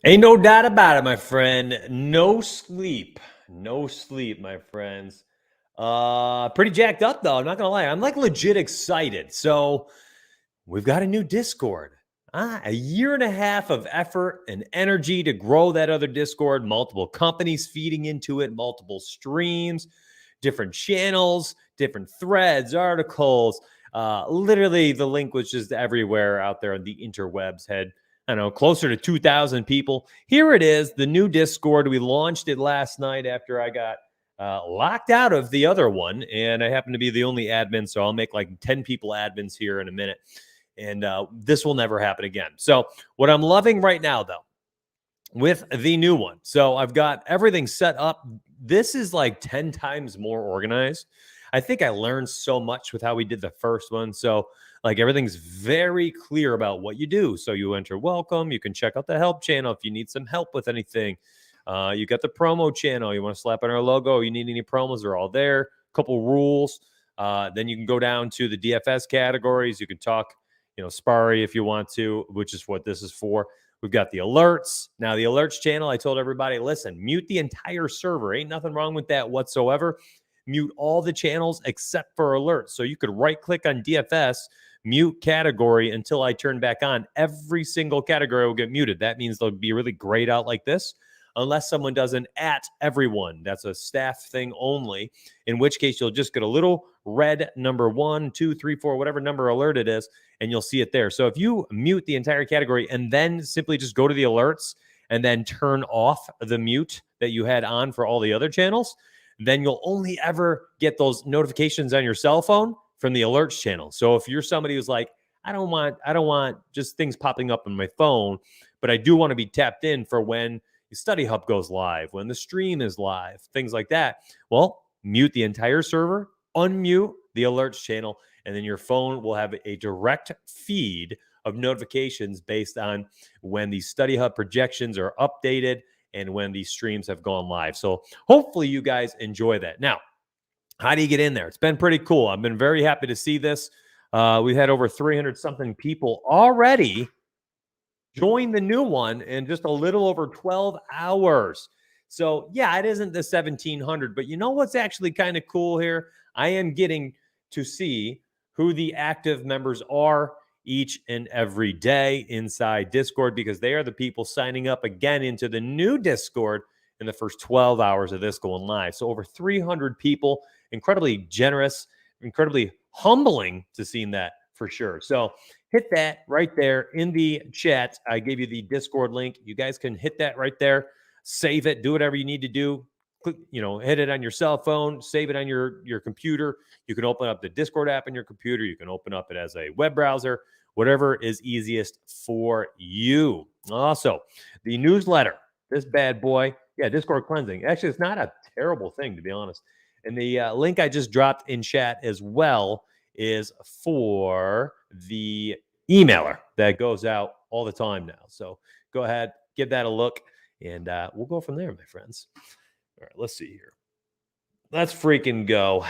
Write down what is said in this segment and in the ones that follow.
Ain't no doubt about it, my friend. No sleep. No sleep, my friends. Pretty jacked up, though. I'm not going to lie. I'm like legit excited. So we've got a new Discord. A year and a half of effort and energy to grow that other Discord. Multiple companies feeding into it, multiple streams, different channels, different threads, articles. Literally, the link was just everywhere out there on the interwebs. Had, I don't know, closer to 2,000 people. Here it is, the new Discord. We launched it last night after I got locked out of the other one, and I happen to be the only admin, so I'll make like 10 people admins here in a minute. And this will never happen again. So what I'm loving right now, though, with the new one, so I've got everything set up. This is like 10 times more organized. I think I learned so much with how we did the first one. So like everything's very clear about what you do. So you enter welcome. You can check out the help channel if you need some help with anything. You got the promo channel. You want to slap on our logo. You need any promos, they're all there. Couple rules. Then you can go down to the DFS categories. You can talk, Sparry if you want to, which is what this is for. We've got the alerts. Now, the alerts channel, I told everybody, listen, mute the entire server. Ain't nothing wrong with that whatsoever. Mute all the channels except for alerts. So you could right-click on DFS, mute category until I turn back on. Every single category will get muted. That means they'll be really grayed out like this, unless someone does an at everyone. That's a staff thing only, in which case you'll just get a little red number 1, 2, 3, 4, whatever number alert it is, and you'll see it there. So if you mute the entire category and then simply just go to the alerts and then turn off the mute that you had on for all the other channels, then you'll only ever get those notifications on your cell phone from the alerts channel. So if you're somebody who's like, I don't want just things popping up on my phone, but I do want to be tapped in for when the study hub goes live, when the stream is live, things like that. Well, mute the entire server, unmute the alerts channel, and then your phone will have a direct feed of notifications based on when the study hub projections are updated and when these streams have gone live. So hopefully you guys enjoy that. Now, how do you get in there? It's been pretty cool. I've been very happy to see this. We've had over 300 something people already join the new one in just a little over 12 hours. So yeah, it isn't the 1,700, but you know what's actually kind of cool here? I am getting to see who the active members are each and every day inside Discord, because they are the people signing up again into the new Discord in the first 12 hours of this going live. So over 300 people, incredibly generous, incredibly humbling to see that for sure. So hit that right there in the chat. I gave you the Discord link. You guys can hit that right there, save it, do whatever you need to do. Click, hit it on your cell phone, save it on your computer. You can open up the Discord app on your computer. You can open up it as a web browser, whatever is easiest for you. Also, the newsletter, this bad boy, Discord cleansing. Actually, it's not a terrible thing, to be honest. And the link I just dropped in chat as well is for the emailer that goes out all the time now. So go ahead, give that a look, and we'll go from there, my friends. All right, let's see here. Let's freaking go.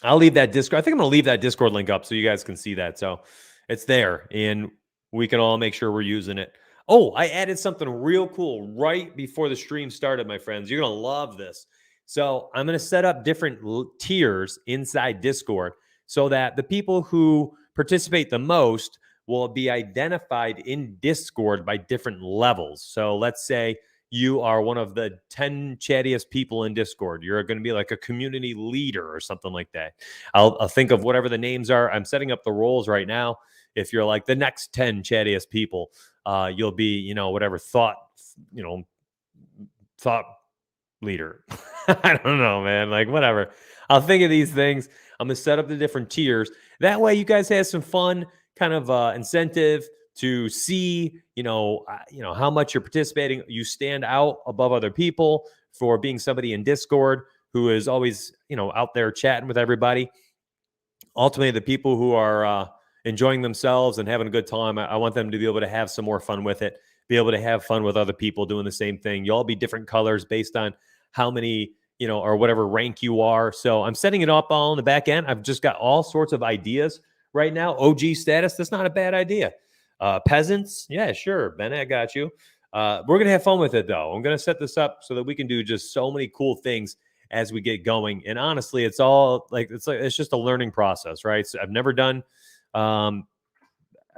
I'll leave that Discord. I think I'm going to leave that Discord link up so you guys can see that. So it's there, and we can all make sure we're using it. Oh, I added something real cool right before the stream started, my friends. You're going to love this. So I'm going to set up different tiers inside Discord so that the people who participate the most will be identified in Discord by different levels. So let's say you are one of the 10 chattiest people in Discord. You're going to be like a community leader or something like that. I'll think of whatever the names are. I'm setting up the roles right now. If you're like the next 10 chattiest people, you'll be, whatever thought leader. I don't know, man. Like, whatever. I'll think of these things. I'm going to set up the different tiers. That way you guys have some fun kind of incentive to see, how much you're participating. You stand out above other people for being somebody in Discord who is always, out there chatting with everybody. Ultimately, the people who are enjoying themselves and having a good time, I want them to be able to have some more fun with it, be able to have fun with other people doing the same thing. You'll all be different colors based on how many, or whatever rank you are. So I'm setting it up all in the back end. I've just got all sorts of ideas right now. OG status, that's not a bad idea. Peasants, yeah, sure. Bennett, I got you. We're going to have fun with it, though. I'm going to set this up so that we can do just so many cool things as we get going. And honestly, it's just a learning process, right? So I've never done, I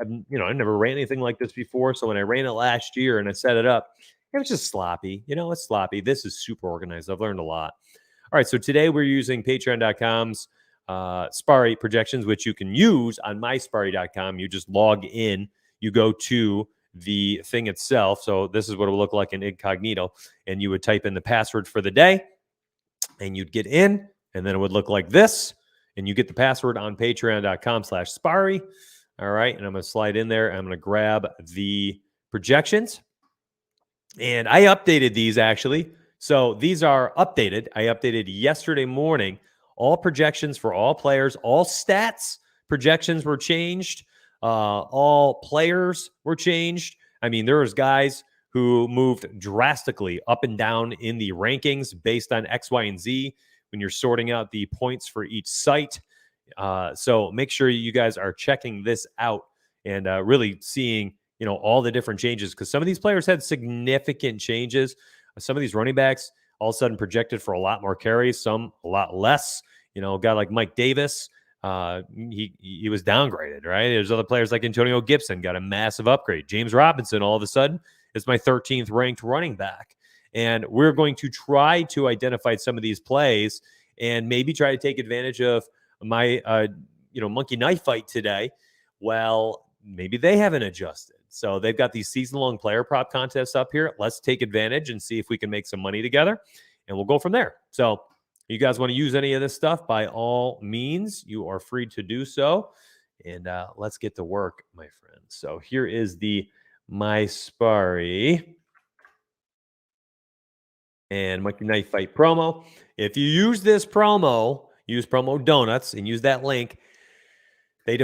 never ran anything like this before. So when I ran it last year and I set it up, it was just sloppy. It's sloppy. This is super organized. I've learned a lot. All right, so today we're using patreon.com's Sparry projections, which you can use on mysparry.com. You just log in, you go to the thing itself. So this is what it will look like in incognito, and you would type in the password for the day, and you'd get in, and then it would look like this, and you get the password on patreon.com/Sparry. All right, and I'm going to slide in there. I'm going to grab the projections, and I updated these actually. So these are updated. I updated yesterday morning. All projections for all players, all stats projections were changed. All players were changed. I mean, there was guys who moved drastically up and down in the rankings based on X, Y, and Z when you're sorting out the points for each site. So make sure you guys are checking this out and really seeing, all the different changes, because some of these players had significant changes. Some of these running backs all of a sudden projected for a lot more carries, some a lot less. A guy like Mike Davis, he was downgraded, right? There's other players like Antonio Gibson got a massive upgrade. James Robinson all of a sudden is my 13th ranked running back. And we're going to try to identify some of these plays and maybe try to take advantage of my monkey knife fight today. Well, maybe they haven't adjusted. So they've got these season-long player prop contests up here. Let's take advantage and see if we can make some money together, and we'll go from there. So you guys want to use any of this stuff, by all means, you are free to do so. And let's get to work, my friends. So here is the My Sparry and Monkey Knife Fight promo. If you use this promo, use promo donuts and use that link, they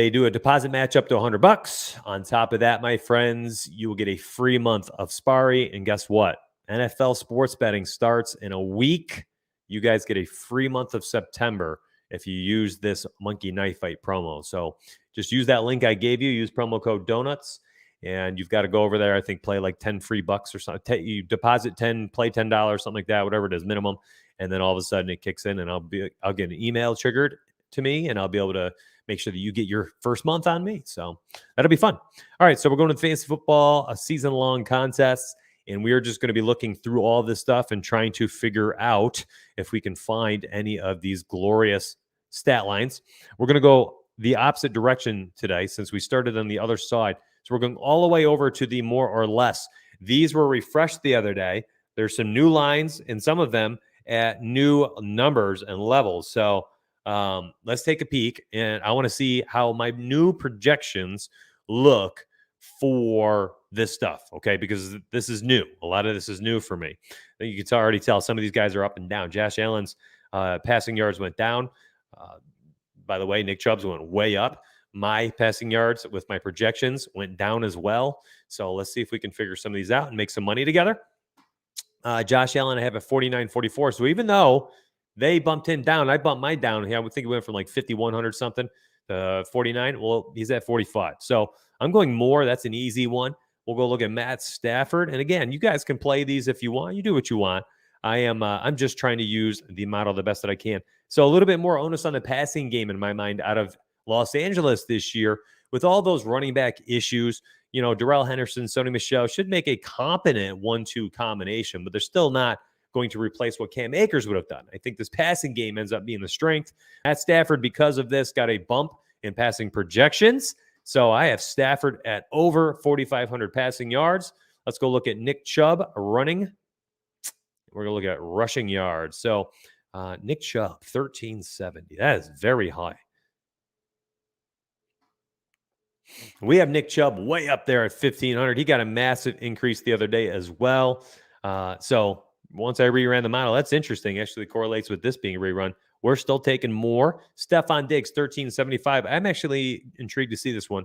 do a deposit match up to $100. On top of that, my friends, you will get a free month of Sparry. And guess what? NFL sports betting starts in a week. You guys get a free month of September if you use this Monkey Knife Fight promo. So just use that link I gave you. Use promo code donuts, and you've got to go over there. I think play like 10 free bucks or something. You deposit 10, play $10, something like that, whatever it is, minimum. And then all of a sudden it kicks in, and I'll get an email triggered to me, and I'll be able to make sure that you get your first month on me. So that'll be fun. All right, so we're going to the fantasy football, a season-long contest, and we are just going to be looking through all this stuff and trying to figure out if we can find any of these glorious stat lines. We're going to go the opposite direction today since we started on the other side. So we're going all the way over to the more or less. These were refreshed the other day. There's some new lines, and some of them at new numbers and levels. So let's take a peek, and I want to see how my new projections look for this stuff, okay? Because this is new. A lot of this is new for me. You can already tell some of these guys are up and down. Josh Allen's passing yards went down. By the way, Nick Chubb's went way up. My passing yards with my projections went down as well. So let's see if we can figure some of these out and make some money together. Josh Allen, I have a 49-44. So even though they bumped him down, I bumped mine down. I would think it went from like 5,100 something to 49. Well, he's at 45. So I'm going more. That's an easy one. We'll go look at Matt Stafford. And again, you guys can play these if you want. You do what you want. I'm just trying to use the model the best that I can. So a little bit more onus on the passing game in my mind out of Los Angeles this year with all those running back issues. Darrell Henderson, Sony Michel should make a competent 1-2 combination, but they're still not going to replace what Cam Akers would have done. I think this passing game ends up being the strength. Matt Stafford, because of this, got a bump in passing projections. So I have Stafford at over 4,500 passing yards. Let's go look at Nick Chubb running. We're going to look at rushing yards. So Nick Chubb, 1,370. That is very high. We have Nick Chubb way up there at 1,500. He got a massive increase the other day as well. So once I reran the model, that's interesting. Actually correlates with this being a rerun. We're still taking more. Stephon Diggs, 1,375. I'm actually intrigued to see this one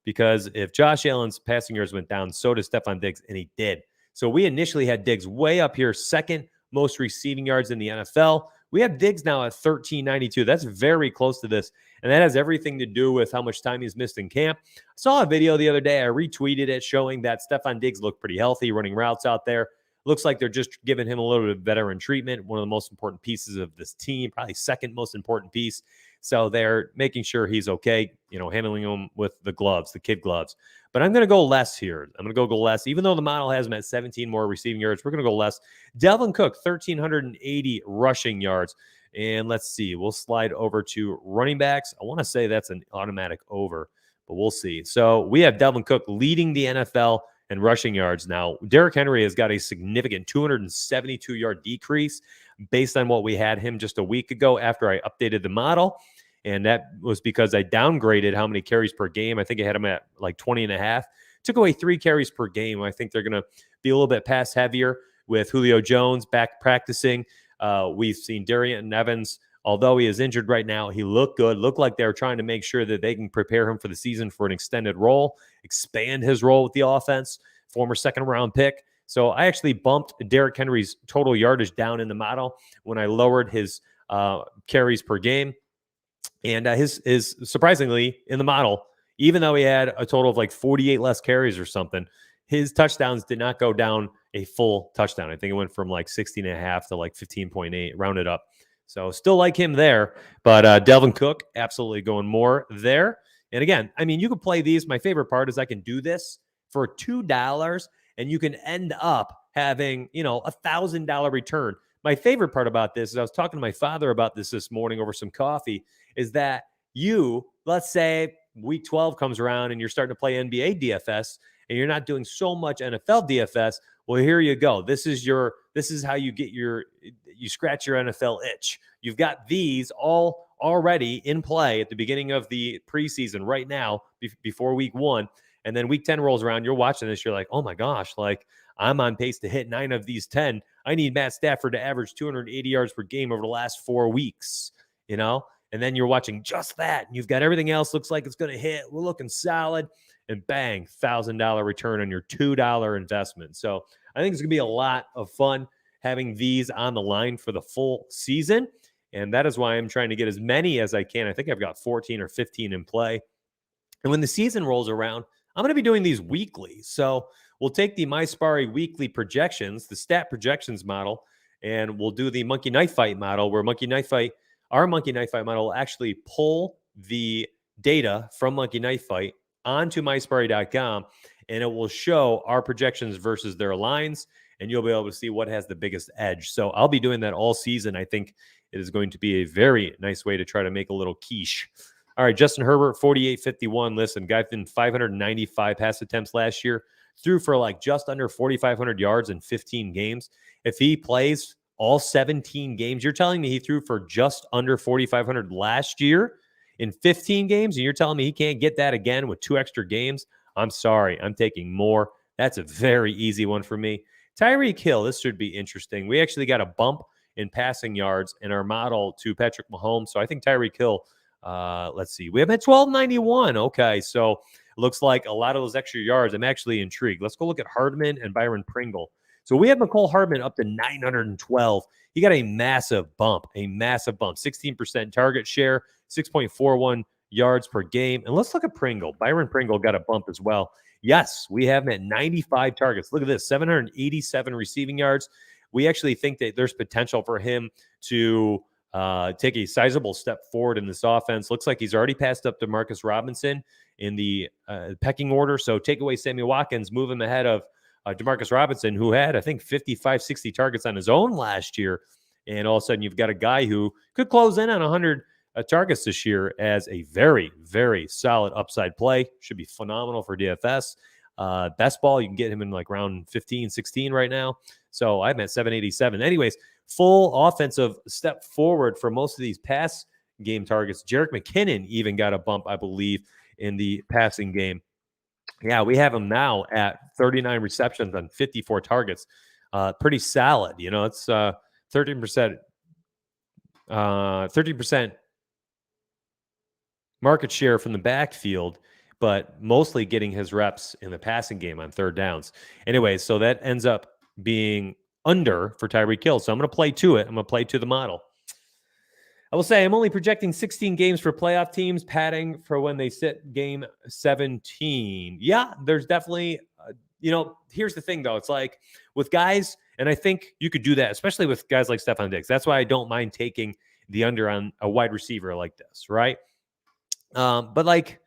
because if Josh Allen's passing yards went down, so does Stephon Diggs, and he did. So we initially had Diggs way up here, second most receiving yards in the NFL. We have Diggs now at 1392. That's very close to this. And that has everything to do with how much time he's missed in camp. I saw a video the other day. I retweeted it showing that Stephon Diggs looked pretty healthy, running routes out there. Looks like they're just giving him a little bit of veteran treatment. One of the most important pieces of this team, probably second most important piece. So they're making sure he's okay, handling him with the gloves, the kid gloves. But I'm going to go less here. I'm going to go less. Even though the model has him at 17 more receiving yards, we're going to go less. Dalvin Cook, 1,380 rushing yards. And let's see. We'll slide over to running backs. I want to say that's an automatic over, but we'll see. So we have Dalvin Cook leading the NFL in rushing yards now. Derrick Henry has got a significant 272-yard decrease based on what we had him just a week ago after I updated the model. And that was because I downgraded how many carries per game. I think I had him at like 20 and a half. Took away 3 carries per game. I think they're going to be a little bit pass heavier with Julio Jones back practicing. We've seen Darian Evans, although he is injured right now, he looked good. Looked like they're trying to make sure that they can prepare him for the season for an extended role, expand his role with the offense, former second-round pick. So I actually bumped Derrick Henry's total yardage down in the model when I lowered his carries per game. And his surprisingly in the model, even though he had a total of like 48 less carries or something, his touchdowns did not go down a full touchdown. I think it went from like 16.5 to like 15.8, rounded up. So still like him there, but Dalvin Cook absolutely going more there. And again, I mean, you can play these. My favorite part is I can do this for $2 and you can end up having, $1,000 return. My favorite part about this is I was talking to my father about this morning over some coffee, is that let's say week 12 comes around and you're starting to play NBA DFS and you're not doing so much NFL DFS. Well, here you go. This is how you get you scratch your NFL itch. You've got these all already in play at the beginning of the preseason right now before week 1. And then week 10 rolls around, you're watching this, you're like, oh my gosh, like I'm on pace to hit 9 of these 10. I need Matt Stafford to average 280 yards per game over the last 4 weeks, And then you're watching just that. And you've got everything else looks like it's going to hit. We're looking solid. And bang, $1,000 return on your $2 investment. So I think it's going to be a lot of fun having these on the line for the full season. And that is why I'm trying to get as many as I can. I think I've got 14 or 15 in play. And when the season rolls around, I'm going to be doing these weekly. So we'll take the MySparry weekly projections, the stat projections model, and we'll do the Monkey Knife Fight model, where our Monkey Knife Fight model will actually pull the data from Monkey Knife Fight onto mysparry.com, and it will show our projections versus their lines, and you'll be able to see what has the biggest edge. So I'll be doing that all season. I think it is going to be a very nice way to try to make a little quiche. All right, Justin Herbert, 48.51. Listen, guy in 595 pass attempts last year, threw for like just under 4,500 yards in 15 games. If he plays all 17 games, you're telling me he threw for just under 4,500 last year in 15 games, and you're telling me he can't get that again with 2 extra games? I'm sorry. I'm taking more. That's a very easy one for me. Tyreek Hill, this should be interesting. We actually got a bump in passing yards in our model to Patrick Mahomes. So I think Tyreek Hill, let's see. We have at 1291. Okay, so it looks like a lot of those extra yards. I'm actually intrigued. Let's go look at Hardman and Byron Pringle. So we have Nicole Hartman up to 912. He got a massive bump, 16% target share, 6.41 yards per game. And let's look at Pringle. Byron Pringle got a bump as well. Yes, we have him at 95 targets. Look at this, 787 receiving yards. We actually think that there's potential for him to take a sizable step forward in this offense. Looks like he's already passed up to Demarcus Robinson in the pecking order. So take away Sammy Watkins, move him ahead of Demarcus Robinson, who had, I think, 55, 60 targets on his own last year. And all of a sudden, you've got a guy who could close in on 100 targets this year as a very, very solid upside play. Should be phenomenal for DFS. Best ball, you can get him in like round 15, 16 right now. So I'm at 787. Anyways, full offensive step forward for most of these pass game targets. Jerick McKinnon even got a bump, I believe, in the passing game. Yeah, we have him now at 39 receptions on 54 targets. Pretty solid. It's 13%. 13% market share from the backfield, but mostly getting his reps in the passing game on third downs. Anyway, so that ends up being under for Tyreek Hill. So I'm going to play to it. I'm going to play to the model. I will say I'm only projecting 16 games for playoff teams, padding for when they sit game 17. Yeah, there's definitely, here's the thing, though. It's like with guys, and I think you could do that, especially with guys like Stephon Diggs. That's why I don't mind taking the under on a wide receiver like this, right? But like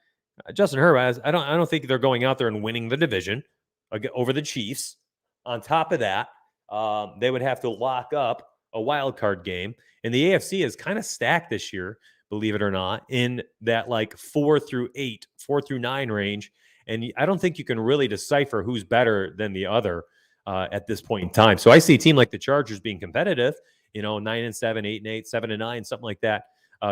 Justin Herbert, I don't think they're going out there and winning the division over the Chiefs. On top of that, they would have to lock up a wild card game. And the AFC is kind of stacked this year, believe it or not, in that like 4 through 9 range. And I don't think you can really decipher who's better than the other at this point in time. So I see a team like the Chargers being competitive, 9-7, 8-8, 7-9, something like that,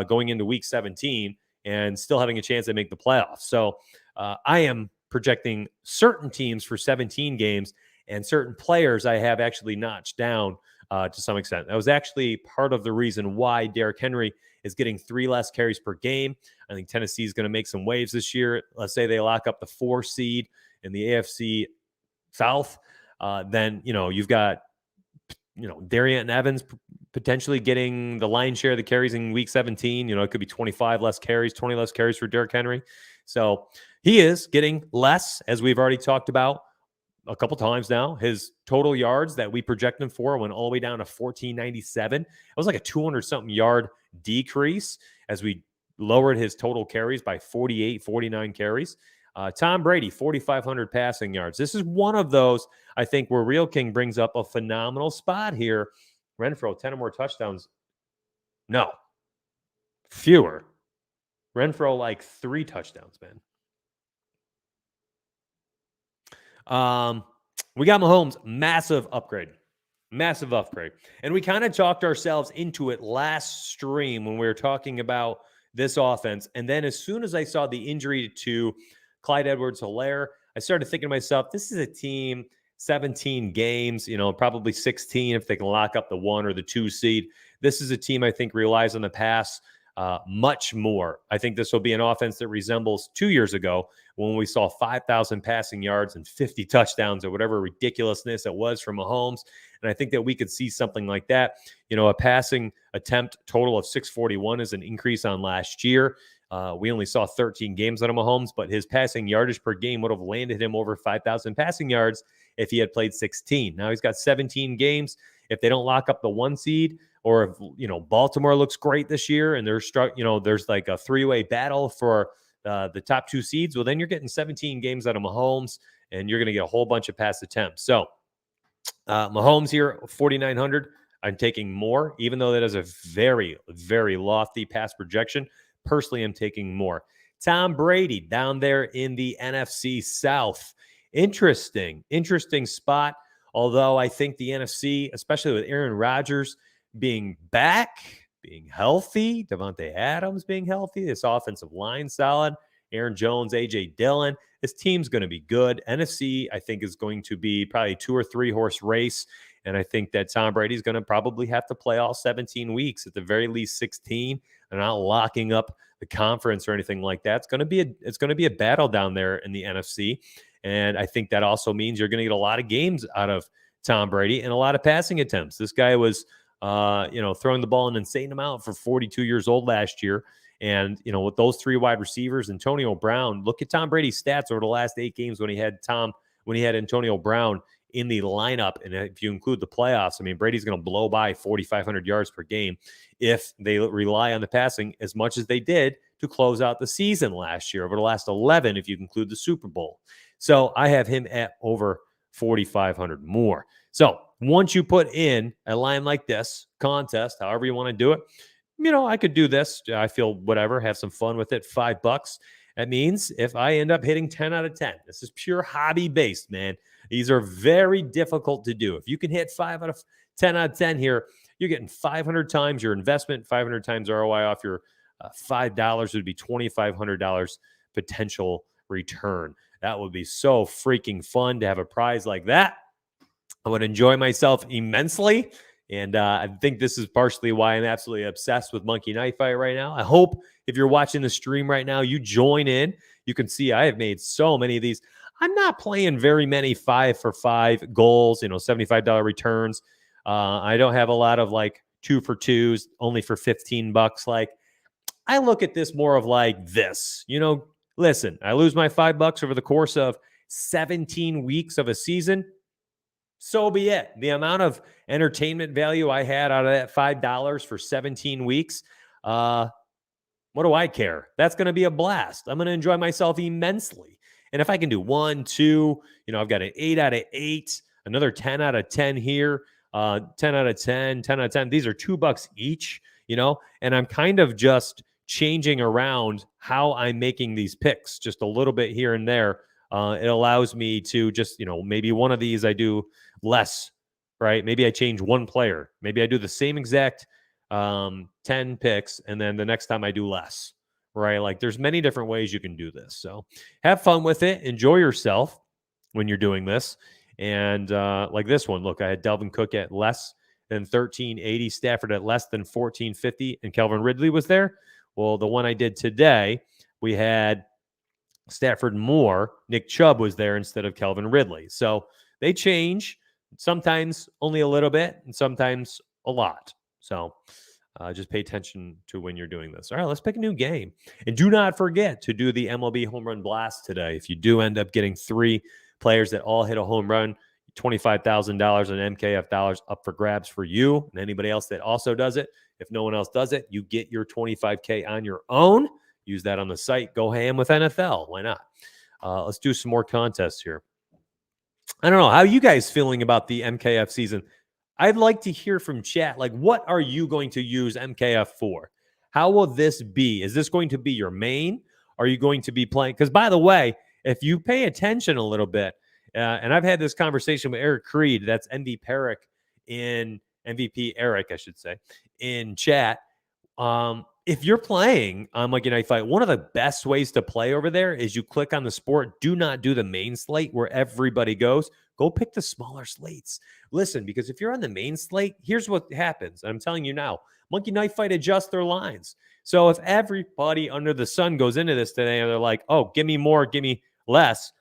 going into week 17 and still having a chance to make the playoffs. So I am projecting certain teams for 17 games and certain players I have actually notched down to some extent. That was actually part of the reason why Derrick Henry is getting 3 less carries per game. I think Tennessee is going to make some waves this year. Let's say they lock up the 4 seed in the AFC South. Then, you've got, Darian Evans potentially getting the lion's share of the carries in week 17. It could be 25 less carries, 20 less carries for Derrick Henry. So he is getting less, as we've already talked about a couple times now. His total yards that we project him for went all the way down to 1,497. It was like a 200-something yard decrease as we lowered his total carries by 49 carries. Tom Brady, 4,500 passing yards. This is one of those, I think, where Real King brings up a phenomenal spot here. Renfrow, 10 or more touchdowns. No. Fewer. Renfrow, like 3 touchdowns, man. We got Mahomes, massive upgrade. And we kind of talked ourselves into it last stream when we were talking about this offense. And then as soon as I saw the injury to Clyde Edwards-Helaire, I started thinking to myself, this is a team, 17 games, probably 16 if they can lock up the 1 or the 2 seed. This is a team I think relies on the pass much more. I think this will be an offense that resembles 2 years ago when we saw 5,000 passing yards and 50 touchdowns or whatever ridiculousness it was from Mahomes. And I think that we could see something like that. A passing attempt total of 641 is an increase on last year. We only saw 13 games out of Mahomes, but his passing yardage per game would have landed him over 5,000 passing yards if he had played 16. Now he's got 17 games. If they don't lock up the 1 seed, or if Baltimore looks great this year and there's like a 3-way battle for the top 2 seeds, well, then you're getting 17 games out of Mahomes and you're going to get a whole bunch of pass attempts. So Mahomes here, 4,900. I'm taking more, even though that is a very, very lofty pass projection. Personally, I'm taking more. Tom Brady down there in the NFC South. Interesting spot. Although I think the NFC, especially with Aaron Rodgers being back, being healthy, Devontae Adams being healthy, this offensive line solid, Aaron Jones, A.J. Dillon, this team's going to be good. NFC, I think, is going to be probably 2 or 3 horse race. And I think that Tom Brady's going to probably have to play all 17 weeks, at the very least 16. They're not locking up the conference or anything like that. It's going to be a battle down there in the NFC. And I think that also means you're going to get a lot of games out of Tom Brady and a lot of passing attempts. This guy was, throwing the ball an insane amount for 42 years old last year. And, with those 3 wide receivers, Antonio Brown, look at Tom Brady's stats over the last 8 games when he had Antonio Brown in the lineup. And if you include the playoffs, I mean, Brady's going to blow by 4,500 yards per game if they rely on the passing as much as they did to close out the season last year, over the last 11, if you include the Super Bowl. So I have him at over 4,500 more. So once you put in a line like this, contest, however you want to do it, I could do this. I feel whatever, have some fun with it. $5. That means if I end up hitting 10 out of 10, this is pure hobby based, man. These are very difficult to do. If you can hit 5 out of 10 out of 10 here, you're getting 500 times your investment, 500 times ROI off your $5 would be $2,500 potential return. That would be so freaking fun to have a prize like that. I would enjoy myself immensely. And I think this is partially why I'm absolutely obsessed with Monkey Knife Fight right now. I hope if you're watching the stream right now, you join in. You can see I have made so many of these. I'm not playing very many 5 for 5 goals, $75 returns. I don't have a lot of 2 for 2s, only for $15. Like, I look at this more of like this, listen, I lose my $5 over the course of 17 weeks of a season. So be it. The amount of entertainment value I had out of that $5 for 17 weeks, what do I care? That's going to be a blast. I'm going to enjoy myself immensely. And if I can do 1, 2, I've got an 8 out of 8, another 10 out of 10 here, 10 out of 10, 10 out of 10. These are $2 each, and I'm kind of just changing around how I'm making these picks just a little bit here and there. It allows me to just, maybe one of these I do less, right? Maybe I change one player. Maybe I do the same exact 10 picks, and then the next time I do less, right? Like, there's many different ways you can do this. So have fun with it. Enjoy yourself when you're doing this. And like this one, look, I had Dalvin Cook at less than 1380, Stafford at less than 1450, and Calvin Ridley was there. Well, the one I did today, we had Stafford more. Nick Chubb was there instead of Calvin Ridley. So they change, sometimes only a little bit and sometimes a lot. So just pay attention to when you're doing this. All right, let's pick a new game. And do not forget to do the MLB Home Run Blast today. If you do end up getting 3 players that all hit a home run, $25,000 in MKF dollars up for grabs for you and anybody else that also does it. If no one else does it, you get your $25K on your own. Use that on the site. Go ham with NFL. Why not? Let's do some more contests here. I don't know. How are you guys feeling about the MKF season? I'd like to hear from chat. Like, what are you going to use MKF for? How will this be? Is this going to be your main? Are you going to be playing? Because, by the way, if you pay attention a little bit, and I've had this conversation with Eric Creed, that's MVP Eric, I should say, in chat. If you're playing on Monday Night Fight, one of the best ways to play over there is you click on the sport. Do not do the main slate where everybody goes. Go pick the smaller slates. Listen, because if you're on the main slate, here's what happens. I'm telling you now, Monkey Knife Fight adjusts their lines. So if everybody under the sun goes into this today and they're like, oh, give me more, give me less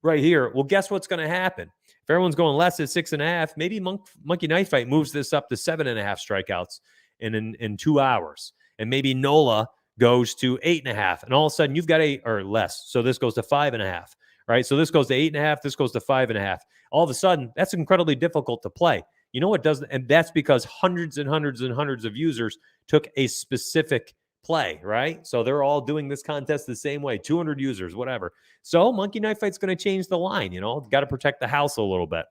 right here. Well, guess what's going to happen? If everyone's going less at 6.5, maybe Monkey Knife Fight moves this up to 7.5 strikeouts in 2 hours. And maybe NOLA goes to 8.5. And all of a sudden you've got 8 or less. So this goes to 5.5, right? So this goes to 8.5. This goes to 5.5. All of a sudden, that's incredibly difficult to play. You know what doesn't? And that's because hundreds and hundreds and hundreds of users took a specific play, right? So they're all doing this contest the same way, 200 users, whatever. So Monkey Knife Fight's going to change the line, got to protect the house a little bit.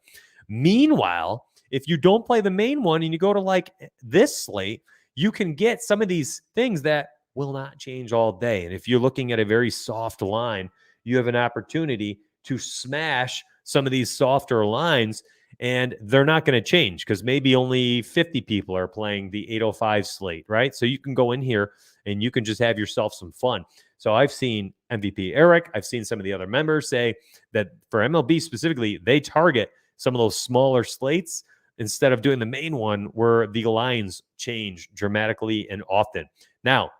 Meanwhile, if you don't play the main one and you go to like this slate, you can get some of these things that will not change all day. And if you're looking at a very soft line, you have an opportunity to smash some of these softer lines, and they're not going to change because maybe only 50 people are playing the 805 slate, right? So you can go in here and you can just have yourself some fun. So I've seen MVP Eric, I've seen some of the other members say that for MLB specifically, they target some of those smaller slates instead of doing the main one where the lines change dramatically and often. Now,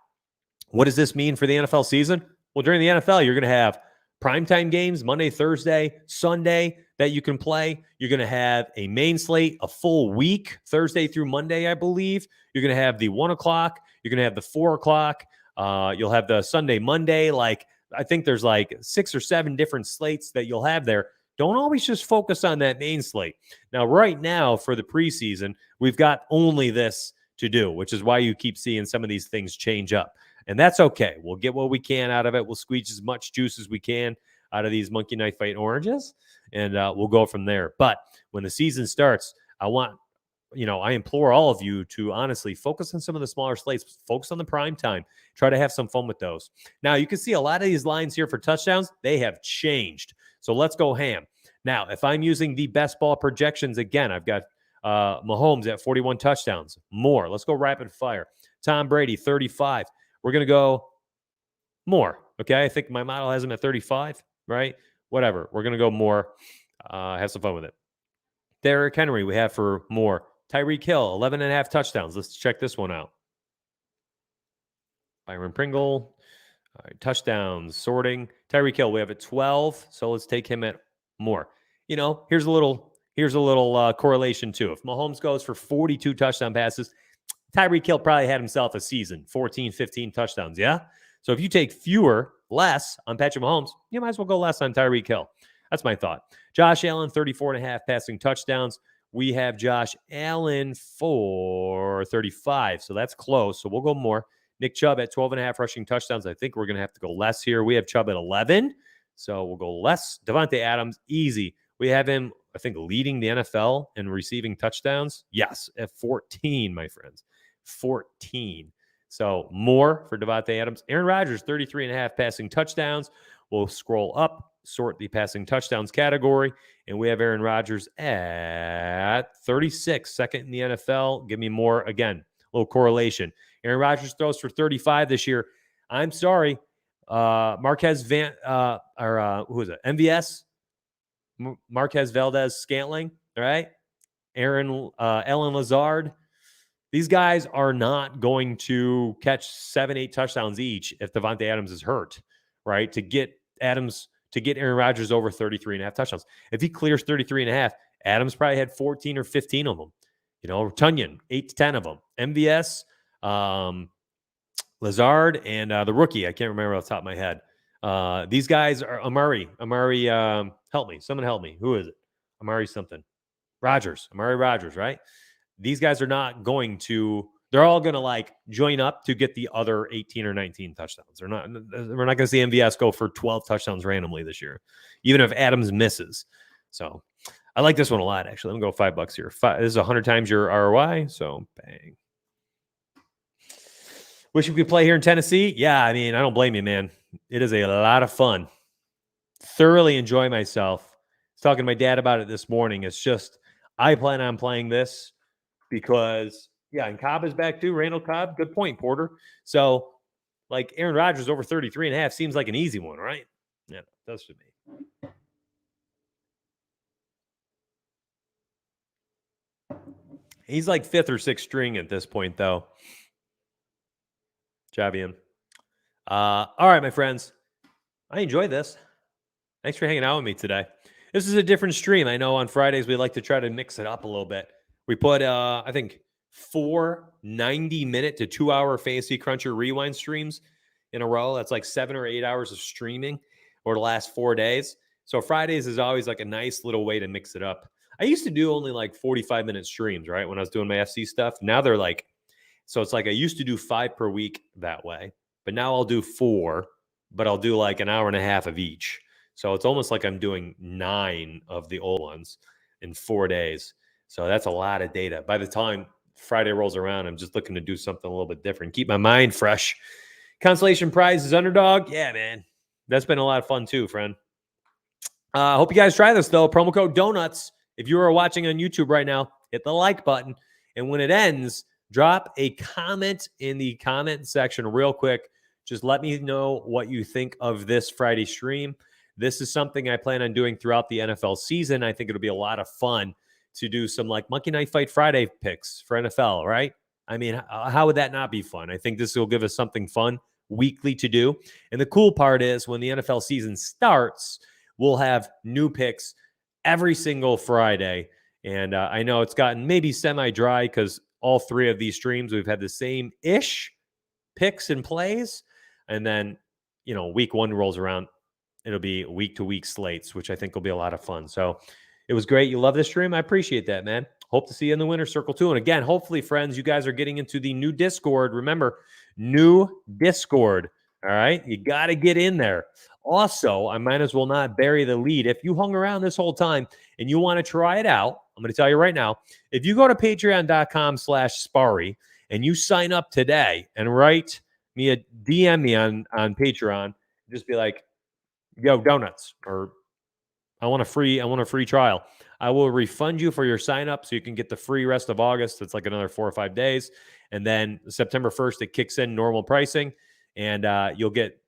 what does this mean for the NFL season? Well, during the NFL, you're going to have primetime games, Monday, Thursday, Sunday that you can play. You're going to have a main slate, a full week, Thursday through Monday, I believe. You're going to have the 1 o'clock. You're going to have the 4 o'clock. You'll have the Sunday, Monday. Like, I think there's like 6 or 7 different slates that you'll have there. Don't always just focus on that main slate. Now, right now for the preseason, we've got only this to do, which is why you keep seeing some of these things change up. And that's okay. We'll get what we can out of it. We'll squeeze as much juice as we can out of these Monkey Knife Fight oranges, and we'll go from there. But when the season starts, I implore all of you to honestly focus on some of the smaller slates, focus on the prime time, try to have some fun with those. Now, you can see a lot of these lines here for touchdowns, they have changed. So let's go ham. Now, if I'm using the best ball projections, again, I've got Mahomes at 41 touchdowns, more. Let's go rapid fire. Tom Brady, 35. We're going to go more, okay? I think my model has him at 35, right? Whatever. We're going to go more. Have some fun with it. Derrick Henry, we have for more. Tyreek Hill, 11.5 touchdowns. Let's check this one out. Byron Pringle. All right, touchdowns, sorting. Tyreek Hill, we have at 12, so let's take him at more. Here's a little correlation too. If Mahomes goes for 42 touchdown passes, Tyreek Hill probably had himself a season, 14, 15 touchdowns, yeah? So if you take less on Patrick Mahomes, you might as well go less on Tyreek Hill. That's my thought. Josh Allen, 34.5 passing touchdowns. We have Josh Allen for 35, so that's close. So we'll go more. Nick Chubb at 12.5 rushing touchdowns. I think we're going to have to go less here. We have Chubb at 11, so we'll go less. Devontae Adams, easy. We have him, I think, leading the NFL in receiving touchdowns. Yes, at 14, my friends. 14. So more for Devontae Adams. Aaron Rodgers, 33.5 passing touchdowns. We'll scroll up, sort the passing touchdowns category, and we have Aaron Rodgers at 36, second in the NFL. Give me more. Again, a little correlation. Aaron Rodgers throws for 35 this year. I'm sorry. Marquez who is it? MVS? Marquez Valdez Scantling, all right? Ellen Lazard. These guys are not going to catch 7-8 touchdowns each if Devontae Adams is hurt, right? To get Aaron Rodgers over 33.5 touchdowns. If he clears 33.5, Adams probably had 14 or 15 of them. Tunyon, 8 to 10 of them. MVS, Lazard, and the rookie, I can't remember off the top of my head. These guys are Amari, help me. Someone help me. Who is it? Amari something. Amari Rodgers, right? These guys are not going to, they're all going to join up to get the other 18 or 19 touchdowns. We're not going to see MVS go for 12 touchdowns randomly this year, even if Adams misses. So I like this one a lot, actually. Let me go $5 here. This is 100 times your ROI. So bang. Wish we could play here in Tennessee. Yeah, I mean, I don't blame you, man. It is a lot of fun. Thoroughly enjoy myself. I was talking to my dad about it this morning. It's just, I plan on playing this because, yeah, and Cobb is back too. Randall Cobb. Good point, Porter. So, Aaron Rodgers over 33.5 seems like an easy one, right? Yeah, it does to me. He's like 5th or 6th string at this point, though. Javian. All right, my friends. I enjoyed this. Thanks for hanging out with me today. This is a different stream. I know on Fridays we like to try to mix it up a little bit. We put, I think, 4 90-minute to 2-hour Fantasy Cruncher rewind streams in a row. That's like 7 or 8 hours of streaming over the last 4 days. So Fridays is always like a nice little way to mix it up. I used to do only 45-minute streams, right, when I was doing my FC stuff. Now they're so it's I used to do 5 per week that way. But now I'll do 4, but I'll do an hour and a half of each. So it's almost like I'm doing 9 of the old ones in 4 days. So that's a lot of data. By the time Friday rolls around, I'm just looking to do something a little bit different. Keep my mind fresh. Consolation prize is underdog. Yeah, man. That's been a lot of fun too, friend. I hope you guys try this, though. Promo code DONUTS. If you are watching on YouTube right now, hit the like button. And when it ends, drop a comment in the comment section real quick. Just let me know what you think of this Friday stream. This is something I plan on doing throughout the NFL season. I think it'll be a lot of fun to do some Monkey Knife Fight Friday picks for NFL, right? I mean, how would that not be fun? I think this will give us something fun weekly to do. And the cool part is when the NFL season starts, we'll have new picks every single Friday. And I know it's gotten maybe semi-dry because all 3 of these streams, we've had the same-ish picks and plays. And then, week 1 rolls around. It'll be week-to-week slates, which I think will be a lot of fun. So it was great. You love this stream. I appreciate that, man. Hope to see you in the winner's circle, too. And again, hopefully, friends, you guys are getting into the new Discord. Remember, new Discord. All right? You got to get in there. Also, I might as well not bury the lead. If you hung around this whole time and you want to try it out, I'm going to tell you right now, if you go to patreon.com/Sparry and you sign up today and write me a DM me on Patreon, just be like, yo, donuts, or I want a free trial. I will refund you for your sign up so you can get the free rest of August. It's another 4 or 5 days. And then September 1st, it kicks in normal pricing. And you'll get,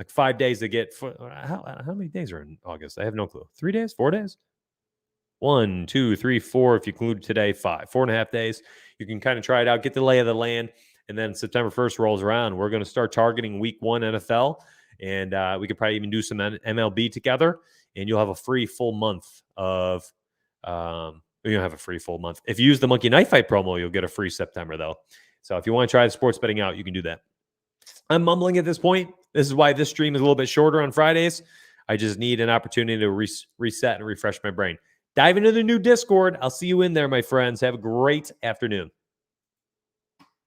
5 days to get. How many days are in August? I have no clue. 3 days? 4 days? 1, 2, 3, 4. If you include today, 5. 4.5 days. You can kind of try it out, get the lay of the land. And then September 1st rolls around. We're going to start targeting week 1 NFL. And we could probably even do some MLB together. And you'll have a free full month of You don't have a free full month. If you use the Monkey Knife Fight promo, you'll get a free September, though. So if you want to try the sports betting out, you can do that. I'm mumbling at this point. This is why this stream is a little bit shorter on Fridays. I just need an opportunity to reset and refresh my brain. Dive into the new Discord. I'll see you in there, my friends. Have a great afternoon.